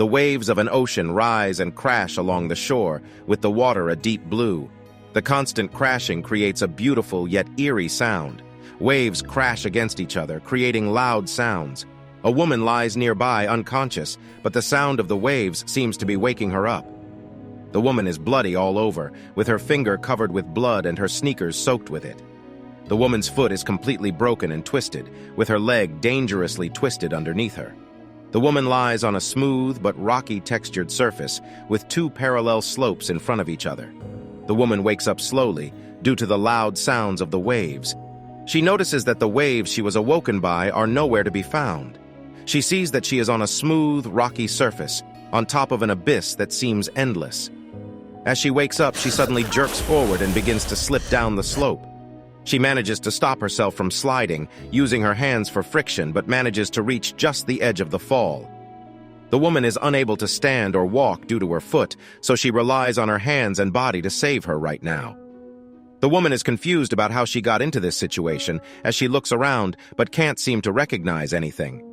The waves of an ocean rise and crash along the shore, with the water a deep blue. The constant crashing creates a beautiful yet eerie sound. Waves crash against each other, creating loud sounds. A woman lies nearby unconscious, but the sound of the waves seems to be waking her up. The woman is bloody all over, with her finger covered with blood and her sneakers soaked with it. The woman's foot is completely broken and twisted, with her leg dangerously twisted underneath her. The woman lies on a smooth but rocky textured surface with two parallel slopes in front of each other. The woman wakes up slowly due to the loud sounds of the waves. She notices that the waves she was awoken by are nowhere to be found. She sees that she is on a smooth, rocky surface, on top of an abyss that seems endless. As she wakes up, she suddenly jerks forward and begins to slip down the slope. She manages to stop herself from sliding, using her hands for friction, but manages to reach just the edge of the fall. The woman is unable to stand or walk due to her foot, so she relies on her hands and body to save her right now. The woman is confused about how she got into this situation as she looks around but can't seem to recognize anything.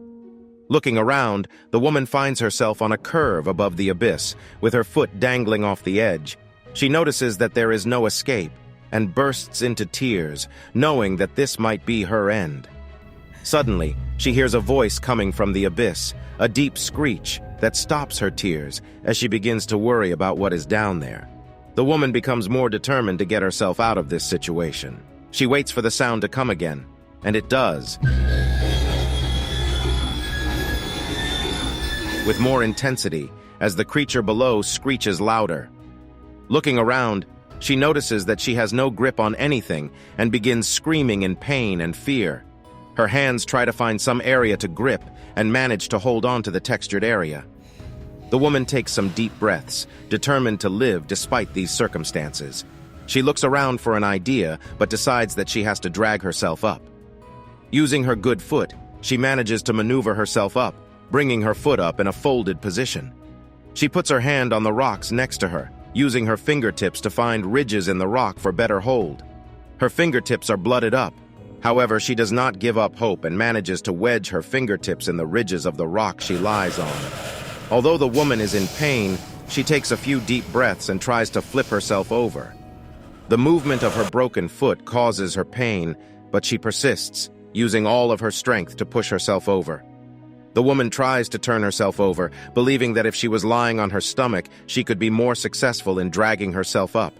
Looking around, the woman finds herself on a curve above the abyss, with her foot dangling off the edge. She notices that there is no escape, and bursts into tears, knowing that this might be her end. Suddenly, she hears a voice coming from the abyss, a deep screech that stops her tears as she begins to worry about what is down there. The woman becomes more determined to get herself out of this situation. She waits for the sound to come again, and it does. With more intensity, as the creature below screeches louder. Looking around, she notices that she has no grip on anything and begins screaming in pain and fear. Her hands try to find some area to grip and manage to hold on to the textured area. The woman takes some deep breaths, determined to live despite these circumstances. She looks around for an idea, but decides that she has to drag herself up. Using her good foot, she manages to maneuver herself up, bringing her foot up in a folded position. She puts her hand on the rocks next to her, using her fingertips to find ridges in the rock for better hold. Her fingertips are blooded up. However, she does not give up hope and manages to wedge her fingertips in the ridges of the rock she lies on. Although the woman is in pain, she takes a few deep breaths and tries to flip herself over. The movement of her broken foot causes her pain, but she persists, using all of her strength to push herself over. The woman tries to turn herself over, believing that if she was lying on her stomach, she could be more successful in dragging herself up.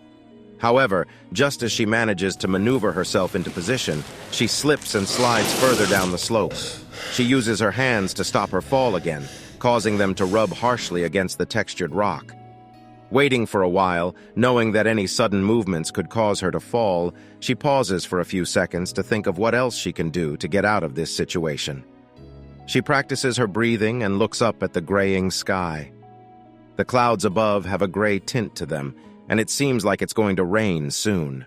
However, just as she manages to maneuver herself into position, she slips and slides further down the slope. She uses her hands to stop her fall again, causing them to rub harshly against the textured rock. Waiting for a while, knowing that any sudden movements could cause her to fall, she pauses for a few seconds to think of what else she can do to get out of this situation. She practices her breathing and looks up at the graying sky. The clouds above have a gray tint to them, and it seems like it's going to rain soon.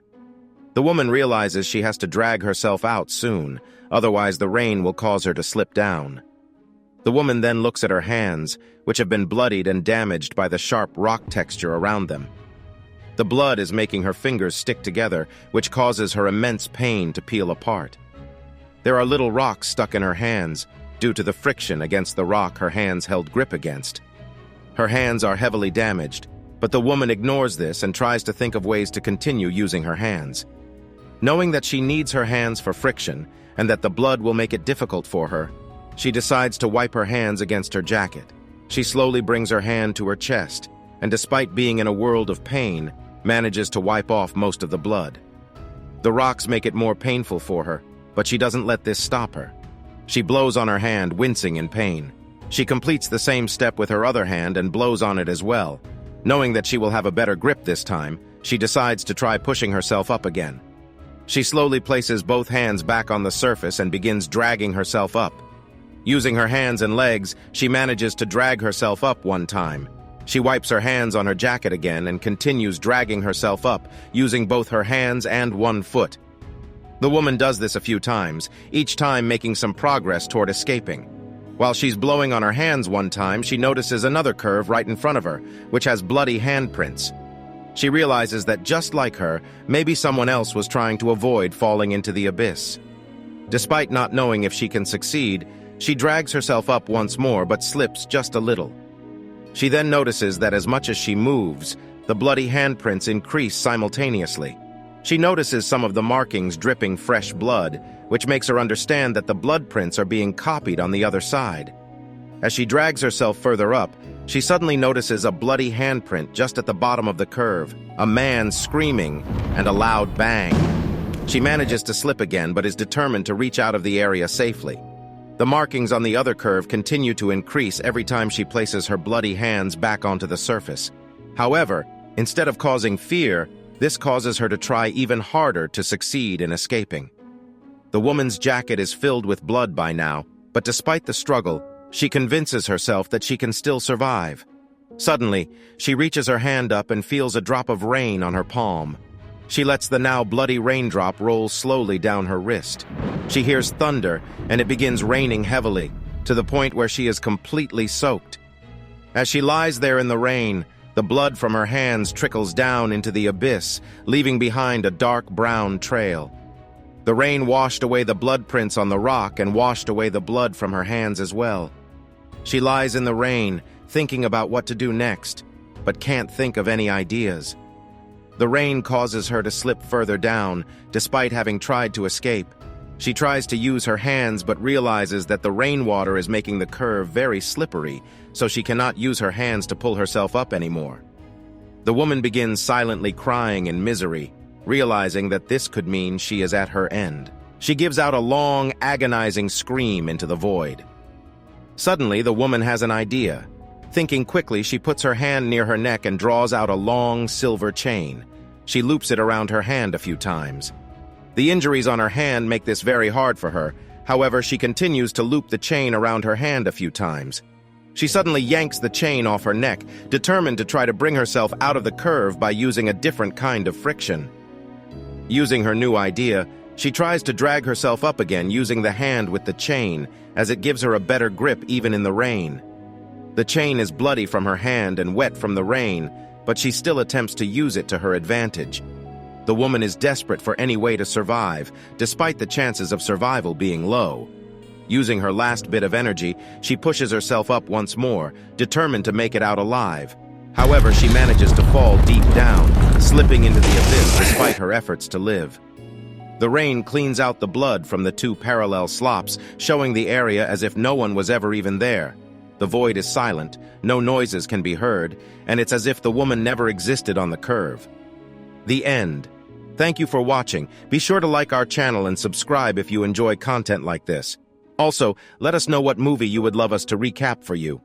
The woman realizes she has to drag herself out soon, otherwise the rain will cause her to slip down. The woman then looks at her hands, which have been bloodied and damaged by the sharp rock texture around them. The blood is making her fingers stick together, which causes her immense pain to peel apart. There are little rocks stuck in her hands, due to the friction against the rock her hands held grip against. Her hands are heavily damaged, but the woman ignores this and tries to think of ways to continue using her hands. Knowing that she needs her hands for friction and that the blood will make it difficult for her, she decides to wipe her hands against her jacket. She slowly brings her hand to her chest, and despite being in a world of pain, manages to wipe off most of the blood. The rocks make it more painful for her, but she doesn't let this stop her. She blows on her hand, wincing in pain. She completes the same step with her other hand and blows on it as well. Knowing that she will have a better grip this time, she decides to try pushing herself up again. She slowly places both hands back on the surface and begins dragging herself up. Using her hands and legs, she manages to drag herself up one time. She wipes her hands on her jacket again and continues dragging herself up, using both her hands and one foot. The woman does this a few times, each time making some progress toward escaping. While she's blowing on her hands one time, she notices another curve right in front of her, which has bloody handprints. She realizes that just like her, maybe someone else was trying to avoid falling into the abyss. Despite not knowing if she can succeed, she drags herself up once more but slips just a little. She then notices that as much as she moves, the bloody handprints increase simultaneously. She notices some of the markings dripping fresh blood, which makes her understand that the blood prints are being copied on the other side. As she drags herself further up, she suddenly notices a bloody handprint just at the bottom of the curve, a man screaming, and a loud bang. She manages to slip again, but is determined to reach out of the area safely. The markings on the other curve continue to increase every time she places her bloody hands back onto the surface. However, instead of causing fear, this causes her to try even harder to succeed in escaping. The woman's jacket is filled with blood by now, but despite the struggle, she convinces herself that she can still survive. Suddenly, she reaches her hand up and feels a drop of rain on her palm. She lets the now bloody raindrop roll slowly down her wrist. She hears thunder, and it begins raining heavily, to the point where she is completely soaked. As she lies there in the rain, the blood from her hands trickles down into the abyss, leaving behind a dark brown trail. The rain washed away the blood prints on the rock and washed away the blood from her hands as well. She lies in the rain, thinking about what to do next, but can't think of any ideas. The rain causes her to slip further down, despite having tried to escape. She tries to use her hands but realizes that the rainwater is making the curve very slippery, so she cannot use her hands to pull herself up anymore. The woman begins silently crying in misery, realizing that this could mean she is at her end. She gives out a long, agonizing scream into the void. Suddenly, the woman has an idea. Thinking quickly, she puts her hand near her neck and draws out a long, silver chain. She loops it around her hand a few times. The injuries on her hand make this very hard for her. However, she continues to loop the chain around her hand a few times. She suddenly yanks the chain off her neck, determined to try to bring herself out of the curve by using a different kind of friction. Using her new idea, she tries to drag herself up again using the hand with the chain, as it gives her a better grip even in the rain. The chain is bloody from her hand and wet from the rain, but she still attempts to use it to her advantage. The woman is desperate for any way to survive, despite the chances of survival being low. Using her last bit of energy, she pushes herself up once more, determined to make it out alive. However, she manages to fall deep down, slipping into the abyss despite her efforts to live. The rain cleans out the blood from the two parallel slops, showing the area as if no one was ever even there. The void is silent, no noises can be heard, and it's as if the woman never existed on the curve. The end. Thank you for watching. Be sure to like our channel and subscribe if you enjoy content like this. Also, let us know what movie you would love us to recap for you.